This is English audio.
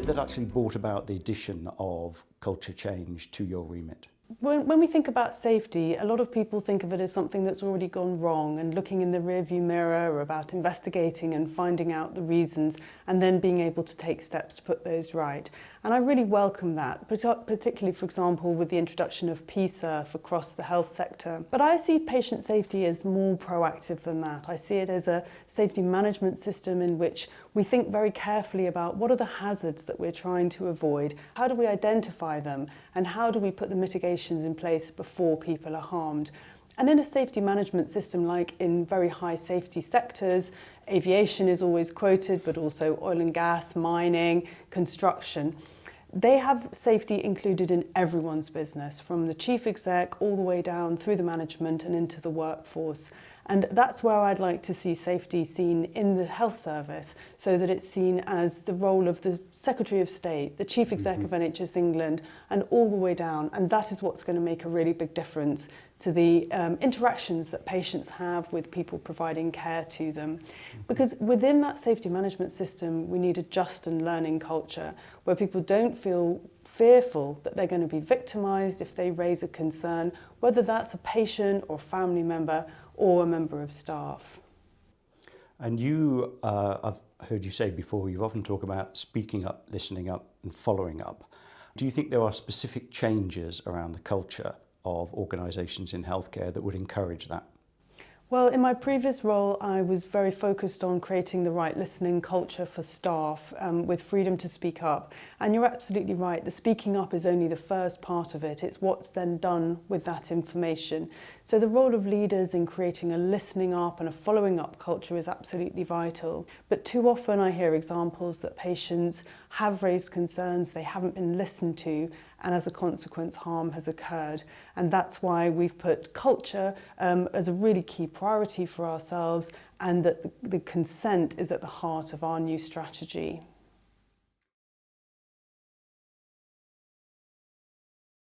it that actually brought about the addition of culture change to your remit? When we think about safety, a lot of people think of it as something that's already gone wrong and looking in the rearview mirror about investigating and finding out the reasons and then being able to take steps to put those right. And I really welcome that, particularly, for example, with the introduction of PSA across the health sector. But I see patient safety as more proactive than that. I see it as a safety management system in which we think very carefully about what are the hazards that we're trying to avoid, how do we identify them, and how do we put the mitigations in place before people are harmed. And in a safety management system, like in very high safety sectors, aviation is always quoted, but also oil and gas, mining, construction, they have safety included in everyone's business, from the chief exec all the way down through the management and into the workforce. And that's where I'd like to see safety seen in the health service, so that it's seen as the role of the Secretary of State, the Chief Exec of NHS England, and all the way down. And that is what's going to make a really big difference to the interactions that patients have with people providing care to them. Because within that safety management system, we need a just and learning culture where people don't feel fearful that they're going to be victimised if they raise a concern, whether that's a patient or family member or a member of staff. And you, I've heard you say before, you've often talked about speaking up, listening up and following up. Do you think there are specific changes around the culture of organisations in healthcare that would encourage that? Well, in my previous role, I was very focused on creating the right listening culture for staff with freedom to speak up. And you're absolutely right, the speaking up is only the first part of it. It's what's then done with that information. So the role of leaders in creating a listening up and a following up culture is absolutely vital. But too often I hear examples that patients have raised concerns, they haven't been listened to, and as a consequence harm has occurred. And that's why we've put culture as a really key priority for ourselves, and that the consent is at the heart of our new strategy.